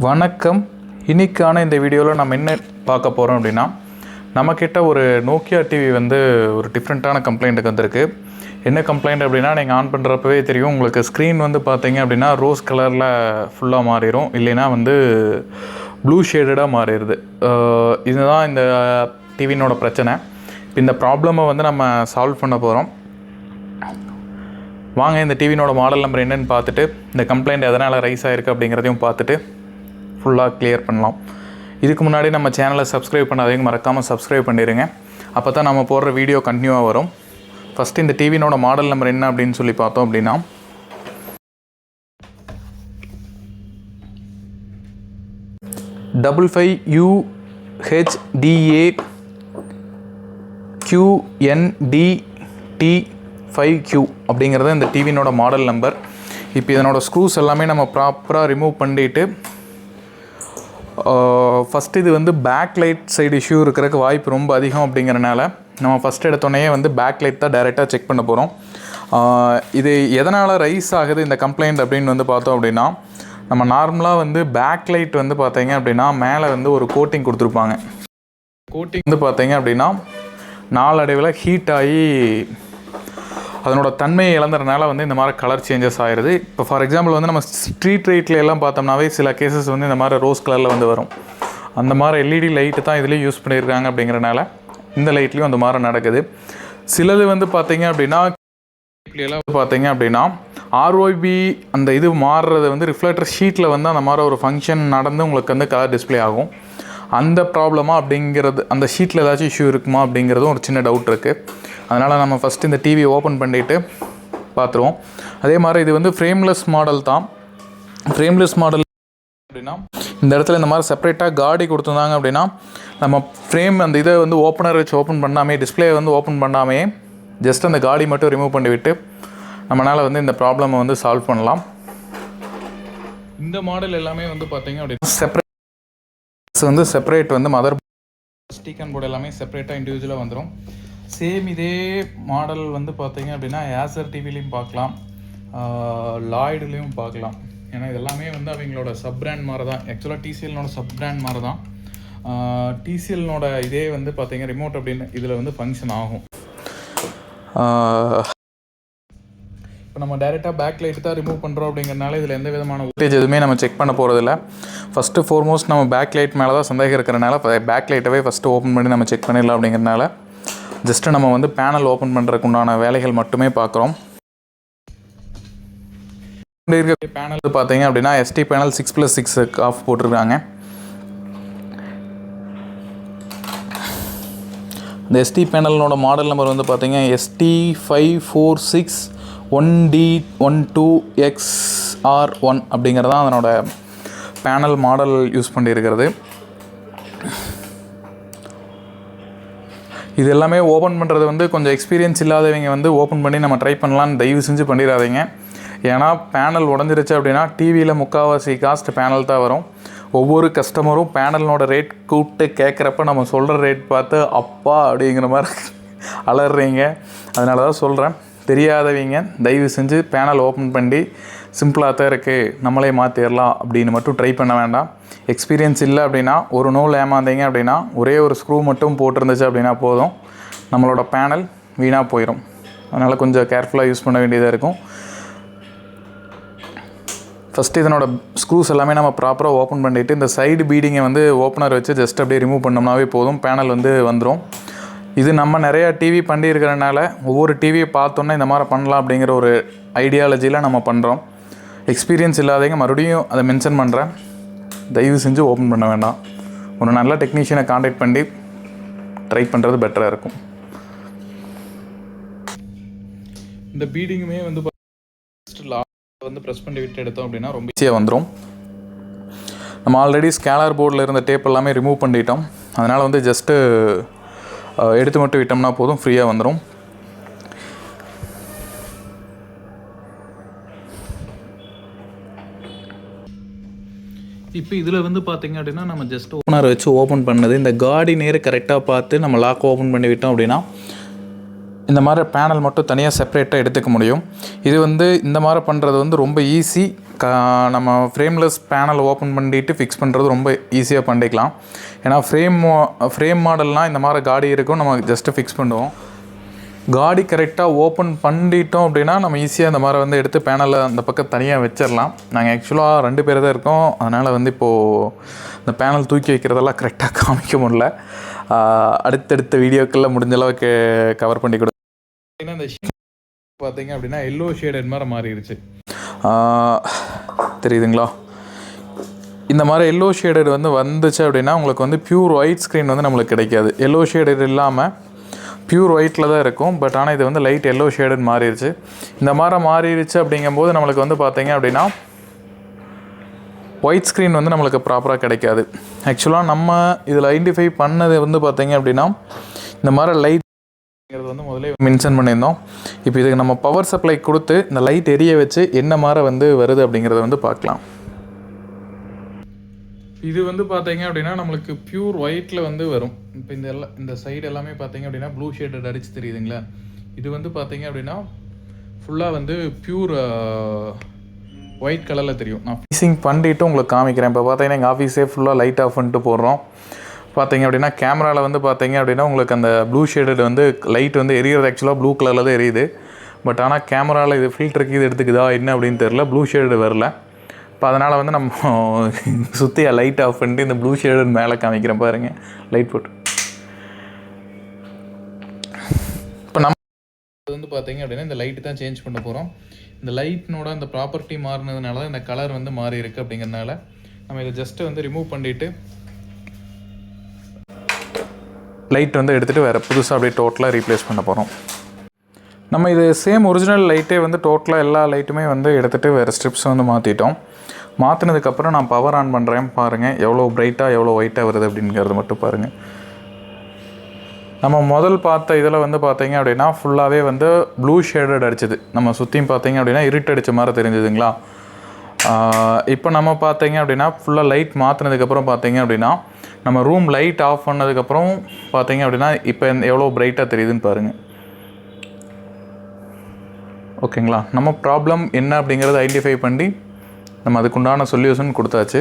வணக்கம். இன்னைக்கான இந்த வீடியோவில் நம்ம என்ன பார்க்க போகிறோம் அப்படின்னா, நம்மக்கிட்ட ஒரு நோக்கியா டிவி வந்து ஒரு டிஃப்ரெண்ட்டான கம்ப்ளைண்ட்டுக்கு வந்திருக்கு. என்ன கம்ப்ளைண்ட் அப்படின்னா, நீங்கள் ஆன் பண்ணுறப்பவே தெரியும், உங்களுக்கு ஸ்க்ரீன் வந்து பார்த்தீங்க அப்படின்னா ரோஸ் கலரில் ஃபுல்லாக மாறிடும், இல்லைன்னா வந்து ப்ளூ ஷேடடாக மாறிடுது. இதுதான் இந்த டிவினோட பிரச்சனை. இப்போ இந்த ப்ராப்ளமை வந்து நம்ம சால்வ் பண்ண போகிறோம். வாங்க இந்த டிவினோட மாடல் நம்பர் என்னென்னு பார்த்துட்டு, இந்த கம்ப்ளைண்ட் எதனால் ரைஸ் ஆகிருக்கு அப்படிங்கிறதையும் பார்த்துட்டு ஃபுல்லாக கிளியர் பண்ணலாம். இதுக்கு முன்னாடி நம்ம சேனலை சப்ஸ்கிரைப் பண்ணாதவங்க மறக்காமல் சப்ஸ்கிரைப் பண்ணிடுங்க. அப்போ தான் நம்ம போடுற வீடியோ கண்டினியூவாக வரும். ஃபஸ்ட்டு இந்த டிவினோட மாடல் நம்பர் என்ன அப்படின்னு சொல்லி பார்த்தோம் அப்படின்னா, $55UHDA-QNDT5Q அப்படிங்கிறது இந்த டிவினோட மாடல் நம்பர். இப்போ இதனோட ஸ்க்ரூஸ் எல்லாமே நம்ம ப்ராப்பராக ரிமூவ் பண்ணிவிட்டு, ஃபஸ்ட்டு இது வந்து பேக்லைட் சைடு இஷ்யூ இருக்கிறதுக்கு வாய்ப்பு ரொம்ப அதிகம் அப்படிங்கிறனால நம்ம ஃபஸ்ட் எடுத்தோடனே வந்து பேக்லைட் தான் டைரெக்டாக செக் பண்ண போகிறோம். இது எதனால் ரைஸ் ஆகுது இந்த கம்ப்ளைண்ட் அப்படின்னு வந்து பார்த்தோம் அப்படின்னா, நம்ம நார்மலாக வந்து பேக்லைட் வந்து பார்த்தீங்க அப்படின்னா மேலே வந்து ஒரு கோட்டிங் கொடுத்துருப்பாங்க. கோட்டிங் வந்து பார்த்தீங்க அப்படின்னா நாளடைவில் ஹீட் ஆகி அதனோட தன்மையை இழந்துறதுனால வந்து இந்த மாதிரி கலர் சேஞ்சஸ் ஆகிடுது. இப்போ ஃபார் எக்ஸாம்பிள் வந்து நம்ம ஸ்ட்ரீட் லைட்டில் எல்லாம் பார்த்தோம்னாவே சில கேசஸ் வந்து இந்த மாதிரி ரோஸ் கலரில் வந்து வரும். அந்த மாதிரி எல்இடி லைட்டு தான் இதுலேயும் யூஸ் பண்ணியிருக்காங்க அப்படிங்கிறனால இந்த லைட்லேயும் அந்த மாதிரி நடக்குது. சிலது வந்து பார்த்தீங்க அப்படின்னா எல்லாம் பார்த்தீங்க அப்படின்னா ஆர்ஓபி அந்த இது மாறுறது வந்து ரிஃப்ளெக்டர் ஷீட்டில் வந்து அந்த மாதிரி ஒரு ஃபங்க்ஷன் நடந்து உங்களுக்கு வந்து கலர் டிஸ்பிளே ஆகும். அந்த ப்ராப்ளமா அப்படிங்கிறது, அந்த ஷீட்டில் ஏதாச்சும் இஷ்யூ இருக்குமா அப்படிங்கிறதும் ஒரு சின்ன டவுட் இருக்குது. அதனால் நம்ம ஃபஸ்ட்டு இந்த டிவி ஓப்பன் பண்ணிவிட்டு பார்த்துருவோம். அதே மாதிரி இது வந்து ஃப்ரேம்லெஸ் மாடல் தான். ஃப்ரேம்லெஸ் மாடல் அப்படின்னா இந்த இடத்துல இந்த மாதிரி செப்பரேட்டாக காடி கொடுத்துருந்தாங்க அப்படின்னா நம்ம ஃப்ரேம் அந்த இதை வந்து ஓப்பனர் வச்சு ஓப்பன் பண்ணாமே, டிஸ்பிளே வந்து ஓப்பன் பண்ணாமே ஜஸ்ட் அந்த காடி மட்டும் ரிமூவ் பண்ணிவிட்டு நம்மளால் வந்து இந்த ப்ராப்ளமை வந்து சால்வ் பண்ணலாம். இந்த மாடல் எல்லாமே வந்து பார்த்தீங்க அப்படின்னா செப்பரேட் வந்து மதர் ஸ்டிக்கன் போர்டு எல்லாமே செப்பரேட்டாக இண்டிவிஜுவலாக வந்துடும். சேம் இதே மாடல் வந்து பார்த்தீங்க அப்படின்னா ஏசர் டிவிலையும் பார்க்கலாம், லாய்டுலேயும் பார்க்கலாம். ஏன்னா இதெல்லாமே வந்து அவங்களோட சப் பிராண்ட் மாதிரி தான். ஆக்சுவலாக டிசிஎல்னோட சப் பிராண்ட் மாதிரி தான். டிசிஎல்னோட இதே வந்து பார்த்தீங்க ரிமோட் அப்படின்னு இதில் வந்து ஃபங்க்ஷன் ஆகும். இப்போ நம்ம டைரெக்டாக பேக் லைட் தான் ரிமூவ் பண்ணுறோம் அப்படிங்கிறனால இதில் எந்த விதமான வோல்டேஜ் எதுவுமே நம்ம செக் பண்ண போகிறதில்ல. ஃபஸ்ட்டு ஃபோர்மோஸ்ட் நம்ம பேக் லைட் மேலே தான் சந்தேகம் இருக்கிறனால பேக் லைட்டவே ஃபஸ்ட்டு ஓப்பன் பண்ணி நம்ம செக் பண்ணிடலாம். அப்படிங்கிறனால ஜஸ்ட்டு நம்ம வந்து பேனல் ஓப்பன் பண்ணுறதுக்கு உண்டான வேலைகள் மட்டுமே பார்க்குறோம். பேனல் பார்த்தீங்க அப்படின்னா எஸ்டி பேனல் 6+6 ஆஃப் போட்டிருக்காங்க. இந்த எஸ்டி பேனலோட மாடல் நம்பர் வந்து பார்த்தீங்க ST546-1D12XR1 அப்படிங்கிறது தான் அதனோட பேனல் மாடல் யூஸ் பண்ணியிருக்கிறது. இது எல்லாமே ஓப்பன் பண்ணுறது வந்து கொஞ்சம் எக்ஸ்பீரியன்ஸ் இல்லாதவங்க வந்து ஓப்பன் பண்ணி நம்ம ட்ரை பண்ணலான்னு தயவு செஞ்சு பண்ணிடாதீங்க. ஏன்னா பேனல் உடஞ்சிருச்சு அப்படின்னா டிவியில் முக்கால்வாசி காஸ்ட் பேனல் தான் வரும். ஒவ்வொரு கஸ்டமரும் பேனலோட ரேட் கூப்பிட்டு கேட்குறப்ப நம்ம சொல்கிற ரேட் பார்த்து அப்பா அப்படிங்கிற மாதிரி அலறீங்க. அதனால தான் சொல்கிறேன், தெரியாதவங்க தயவு செஞ்சு பேனல் ஓப்பன் பண்ணி சிம்பிளாக தான் இருக்குது நம்மளே மாற்றிடலாம் அப்படின்னு மட்டும் ட்ரை பண்ண வேண்டாம். எக்ஸ்பீரியன்ஸ் இல்லை அப்படின்னா ஒரு நூல் ஏமாந்தீங்க அப்படின்னா ஒரே ஒரு ஸ்க்ரூ மட்டும் போட்டிருந்துச்சு அப்படின்னா போதும், நம்மளோட பேனல் வீணாக போயிடும். அதனால் கொஞ்சம் கேர்ஃபுல்லாக யூஸ் பண்ண வேண்டியதாக இருக்கும். ஃபஸ்ட்டு இதனோட ஸ்க்ரூஸ் எல்லாமே நம்ம ப்ராப்பராக ஓப்பன் பண்ணிவிட்டு இந்த சைடு பீடிங்கை வந்து ஓப்பனர் வச்சு ஜஸ்ட் அப்படியே ரிமூவ் பண்ணோம்னாவே போதும், பேனல் வந்து வந்துடும். இது நம்ம நிறையா டிவி பண்ணியிருக்கிறனால ஒவ்வொரு டிவியை பார்த்தோன்னே இந்த மாதிரி பண்ணலாம் அப்படிங்கிற ஒரு ஐடியாலஜியில் நம்ம பண்ணுறோம். எக்ஸ்பீரியன்ஸ் இல்லாதவங்க மறுபடியும் அதை மென்ஷன் பண்ணுறேன், தயவு செஞ்சு ஓப்பன் பண்ண வேண்டாம். ஒரு நல்ல டெக்னீஷியனை காண்டாக்ட் பண்ணி ட்ரை பண்ணுறது பெட்டராக இருக்கும். இந்த பீடிங்குமே வந்து வந்து ப்ரெஸ் பண்ணி விட்டு எடுத்தோம் அப்படின்னா ரொம்ப ஈஸியாக வந்துடும். நம்ம ஆல்ரெடி ஸ்கேலர் போர்டில் இருந்த டேப் எல்லாமே ரிமூவ் பண்ணிட்டோம். அதனால் வந்து ஜஸ்ட்டு எடுத்து மட்டும் விட்டோம்னா போதும், ஃப்ரீயாக வந்துடும். இப்போ இதில் வந்து பார்த்திங்க அப்படின்னா நம்ம ஜஸ்ட் ஓப்பனர் வச்சு ஓப்பன் பண்ணது இந்த காடி நேர் கரெக்டாக பார்த்து நம்ம லாக் ஓப்பன் பண்ணி விட்டோம் அப்படின்னா இந்த மாதிரி பேனல் மட்டும் தனியாக செப்பரேட்டாக எடுத்துக்க முடியும். இது வந்து இந்த மாதிரி பண்ணுறது வந்து ரொம்ப ஈஸி. நம்ம ஃப்ரேம்லெஸ் பேனல் ஓப்பன் பண்ணிட்டு ஃபிக்ஸ் பண்ணுறது ரொம்ப ஈஸியாக பண்ணிக்கலாம். ஏன்னா ஃப்ரேம் மாடல்னால் இந்த மாதிரி காடி இருக்கும், நம்ம ஜஸ்ட்டு ஃபிக்ஸ் பண்ணுவோம். காடி கரெக்டாக ஓப்பன் பண்ணிட்டோம் அப்படின்னா நம்ம ஈஸியாக இந்த மாதிரி வந்து எடுத்து பேனலில் அந்த பக்கம் தனியாக வச்சிடலாம். நாங்கள் ஆக்சுவலாக 2 பேர் தான் இருக்கோம். அதனால் வந்து இப்போது இந்த பேனல் தூக்கி வைக்கிறதெல்லாம் கரெக்டாக காமிக்க முடியல. அடுத்தடுத்த வீடியோக்களில் முடிஞ்ச அளவுக்கு கவர் பண்ணி கொடுங்க. இந்த பார்த்தீங்க அப்படின்னா எல்லோ ஷேடட் மாதிரி மாறிடுச்சு, தெரியுதுங்களா? இந்த மாதிரி எல்லோ ஷேடட் வந்து வந்துச்சு அப்படின்னா உங்களுக்கு வந்து பியூர் ஒயிட் ஸ்க்ரீன் வந்து நம்மளுக்கு கிடைக்காது. எல்லோ ஷேடட் இல்லாமல் பியூர் ஒயிட்டில் தான் இருக்கும். பட் ஆனால் இது வந்து லைட் எல்லோ ஷேடட் மாறிடுச்சு. இந்த மாதிரி மாறிடுச்சு அப்படிங்கும்போது நம்மளுக்கு வந்து பார்த்தீங்க அப்படின்னா ஒயிட் ஸ்க்ரீன் வந்து நம்மளுக்கு ப்ராப்பராக கிடைக்காது. ஆக்சுவலாக நம்ம இதில் ஐடென்டிஃபை பண்ணது வந்து பார்த்தீங்க அப்படின்னா இந்த மாதிரி லைட் வந்து முதல்ல மென்ஷன் பண்ணியிருந்தோம். இப்போ இதுக்கு நம்ம பவர் சப்ளை கொடுத்து இந்த லைட் எரிய வச்சு என்ன மாதிரி வந்து வருது அப்படிங்கிறத வந்து பார்க்கலாம். இது வந்து பார்த்தீங்க அப்படின்னா நம்மளுக்கு பியூர் ஒயிட்டில் வந்து வரும். இப்போ இந்த சைடு எல்லாமே பார்த்தீங்க அப்படின்னா ப்ளூ ஷேடட் அடிச்சு தெரியுதுங்களா? இது வந்து பார்த்தீங்க அப்படின்னா ஃபுல்லாக வந்து பியூர் ஒயிட் கலரில் தெரியும். நான் ஃபினிஷிங் பண்ணிவிட்டு உங்களுக்கு காமிக்கிறேன். இப்போ பார்த்தீங்கன்னா எங்கள் ஆஃபீஸே ஃபுல்லாக லைட் ஆஃப் பண்ணிட்டு போடுறோம். பார்த்தீங்க அப்படின்னா கேமராவில் வந்து பார்த்தீங்க அப்படின்னா உங்களுக்கு அந்த ப்ளூ ஷேடட் வந்து லைட் வந்து எரியிறது ஆக்சுவலாக ப்ளூ கலரில் தான் எரியுது. பட் ஆனால் கேமராவில் இது ஃபில்டருக்கு இது எடுத்துக்குதா என்ன அப்படின்னு தெரில, ப்ளூ ஷேடு வரல. இப்போ அதனால் வந்து நம்ம சுற்றி லைட் ஆஃப் பண்ணிட்டு இந்த ப்ளூ ஷேடு மேலே காமிக்கிறேன் பாருங்கள், லைட் போட்டு. இப்போ நம்ம வந்து பார்த்தீங்க அப்படின்னா இந்த லைட்டு தான் சேஞ்ச் பண்ண போகிறோம். இந்த லைட்னோட அந்த ப்ராப்பர்ட்டி மாறினதுனால தான் இந்த கலர் வந்து மாறி இருக்குது. அப்படிங்கிறதுனால நம்ம இதை ஜஸ்ட்டு வந்து ரிமூவ் பண்ணிவிட்டு லைட் வந்து எடுத்துகிட்டு வேறு புதுசாக அப்படியே டோட்டலாக ரீப்ளேஸ் பண்ண போகிறோம். நம்ம இது சேம் ஒரிஜினல் லைட்டே வந்து டோட்டலாக எல்லா லைட்டுமே வந்து எடுத்துகிட்டு வேறு ஸ்ட்ரிப்ஸ் வந்து மாற்றிட்டோம். மாற்றினதுக்கப்புறம் நான் பவர் ஆன் பண்ணுறேன் பாருங்கள், எவ்வளோ பிரைட்டாக எவ்வளோ ஒயிட்டாக வருது அப்படிங்கிறது மட்டும் பாருங்கள். நம்ம முதல் பார்த்த இதில் வந்து பார்த்தீங்க அப்படின்னா ஃபுல்லாகவே வந்து ப்ளூ ஷேடட் அடிச்சது. நம்ம சுற்றியும் பார்த்தீங்க அப்படின்னா இருட்டு அடித்த மாதிரி தெரிஞ்சுதுங்களா? இப்போ நம்ம பார்த்தீங்க அப்படின்னா ஃபுல்லாக லைட் மாற்றினதுக்கப்புறம் பார்த்தீங்க அப்படின்னா நம்ம ரூம் லைட் ஆஃப் பண்ணதுக்கப்புறம் பார்த்தீங்க அப்படின்னா இப்போ எவ்வளோ பிரைட்டாக தெரியுதுன்னு பாருங்கள். ஓகேங்களா? நம்ம ப்ராப்ளம் என்ன அப்படிங்கிறத ஐடென்டிஃபை பண்ணி நம்ம அதுக்குண்டான சொல்யூஷன் கொடுத்தாச்சு.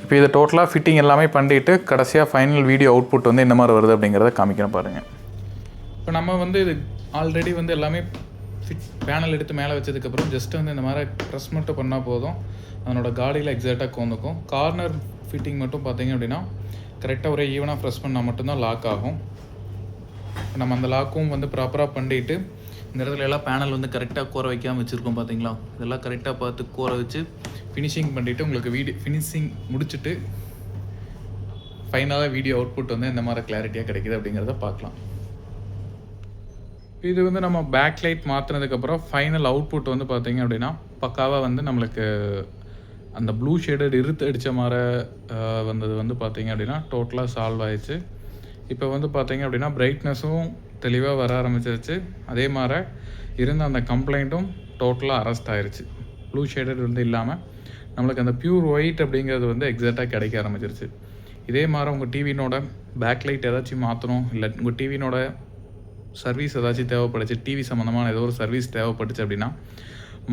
இப்போ இதை டோட்டலாக ஃபிட்டிங் எல்லாமே பண்ணிவிட்டு கடைசியாக ஃபைனல் வீடியோ அவுட்புட் வந்து என்ன மாதிரி வருது அப்படிங்கிறத காமிக்கிறேன் பாருங்கள். இப்போ நம்ம வந்து இது ஆல்ரெடி வந்து எல்லாமே பேனல் எடுத்து மேலே வச்சதுக்கப்புறம் ஜஸ்ட் வந்து இந்த மாதிரி ப்ரெஸ் மட்டும் பண்ணால் போதும், அதனோட காடியில் எக்ஸாக்டாக கோந்துக்கும். கார்னர் ஃபிட்டிங் மட்டும் பார்த்தீங்க அப்படின்னா கரெக்டாக ஒரே ஈவனாக ப்ரெஸ் பண்ணால் மட்டும்தான் லாக் ஆகும். நம்ம அந்த லாக்கும் வந்து ப்ராப்பராக பண்ணிவிட்டு இந்த இடத்துல எல்லாம் பேனல் வந்து கரெக்டாக கோர வைக்காமல் வச்சுருக்கோம் பார்த்தீங்களா? இதெல்லாம் கரெக்டாக பார்த்து கோர வச்சு ஃபினிஷிங் பண்ணிவிட்டு உங்களுக்கு ஃபினிஷிங் முடிச்சுட்டு ஃபைனலாக வீடியோ அவுட்புட் வந்து இந்த மாதிரி கிளாரிட்டியாக கிடைக்குது அப்படிங்கிறத பார்க்கலாம். இது வந்து நம்ம பேக்லைட் மாற்றினதுக்கப்புறம் ஃபைனல் அவுட்புட் வந்து பார்த்தீங்க அப்படின்னா பக்காவாக வந்து நம்மளுக்கு அந்த ப்ளூ ஷேடட் இருத்து அடித்த மாதிரி வந்தது வந்து பார்த்தீங்க அப்படின்னா டோட்டலாக சால்வ் ஆயிடுச்சு. இப்போ வந்து பார்த்தீங்க அப்படின்னா பிரைட்னஸும் தெளிவாக வர ஆரம்பிச்சிருச்சு. அதே மாதிரி இருந்த அந்த கம்ப்ளைண்ட்டும் டோட்டலாக அரெஸ்ட் ஆயிடுச்சு. ப்ளூ ஷேடட் வந்து இல்லாமல் நம்மளுக்கு அந்த பியூர் ஒயிட் அப்படிங்கிறது வந்து எக்ஸாக்டாக கிடைக்க ஆரம்பிச்சிருச்சு. இதே மாதிரி உங்கள் டிவினோட பேக்லைட் ஏதாச்சும் மாற்றணும், இல்லை உங்கள் டிவினோட சர்வீஸ் ஏதாச்சும் தேவைப்படுச்சு, டிவி சம்மந்தமான ஏதோ ஒரு சர்வீஸ் தேவைப்பட்டுச்சு அப்படின்னா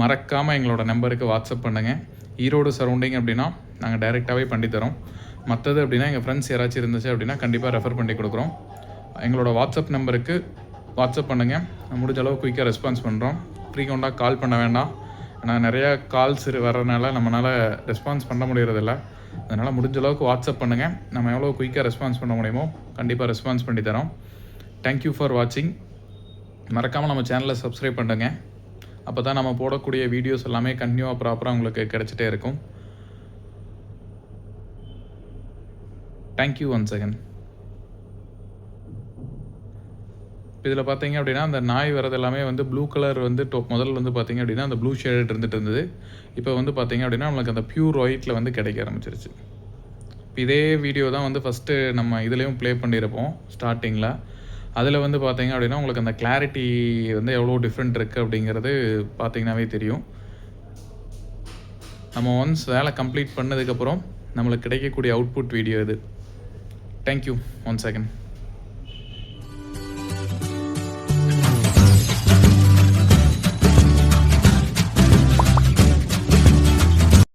மறக்காமல் எங்களோட நம்பருக்கு வாட்ஸ்அப் பண்ணுங்கள். ஈரோடு சரௌண்டிங் அப்படின்னா நாங்கள் டைரெக்டாகவே பண்ணித்தரோம். மற்றது அப்படின்னா எங்கள் ஃப்ரெண்ட்ஸ் யாராச்சும் இருந்துச்சு அப்படின்னா கண்டிப்பாக ரெஃபர் பண்ணி கொடுக்குறோம். எங்களோட வாட்ஸ்அப் நம்பருக்கு வாட்ஸ்அப் பண்ணுங்கள், முடிஞ்ச அளவு குயிக்காக ரெஸ்பான்ஸ் பண்ணுறோம். ஃப்ரீக்வெண்ட்டாக கால் பண்ண வேண்டாம், ஏன்னா நிறையா கால்ஸ் வர்றதுனால நம்மளால் ரெஸ்பான்ஸ் பண்ண முடியறதில்ல. அதனால் முடிஞ்ச அளவுக்கு வாட்ஸ்அப் பண்ணுங்கள், நம்ம எவ்வளோ குயிக்காக ரெஸ்பான்ஸ் பண்ண முடியுமோ கண்டிப்பாக ரெஸ்பான்ஸ் பண்ணி தரோம். தேங்க்யூ ஃபார் வாட்சிங். மறக்காமல் நம்ம சேனலை சப்ஸ்கிரைப் பண்ணுங்க, அப்போ தான் நம்ம போடக்கூடிய வீடியோஸ் எல்லாமே கண்டினியூவாக ப்ராப்பராக உங்களுக்கு கிடச்சிட்டே இருக்கும். Thank you once again. இதில் பார்த்தீங்க அப்படின்னா அந்த நாய் வரது எல்லாமே வந்து ப்ளூ கலர் வந்து முதல்ல வந்து பார்த்தீங்க அப்படின்னா அந்த ப்ளூ ஷேட் இருந்துட்டு இருந்தது. இப்போ வந்து பார்த்தீங்க அப்படின்னா நம்மளுக்கு அந்த பியூர் ஒயிட்டில் வந்து கிடைக்க ஆரம்பிச்சிருச்சு. இதே வீடியோ தான் வந்து ஃபஸ்ட்டு நம்ம இதுலேயும் ப்ளே பண்ணியிருப்போம் ஸ்டார்டிங்கில். அதில் வந்து பார்த்தீங்க அப்படின்னா உங்களுக்கு அந்த கிளாரிட்டி வந்து எவ்வளோ டிஃப்ரெண்ட் இருக்குது அப்படிங்கிறது பார்த்தீங்கன்னாவே தெரியும். நம்ம ஒன்ஸ் வேலை கம்ப்ளீட் பண்ணதுக்கப்புறம் நம்மளுக்கு கிடைக்கக்கூடிய அவுட்புட் வீடியோ இது. Thank you once again.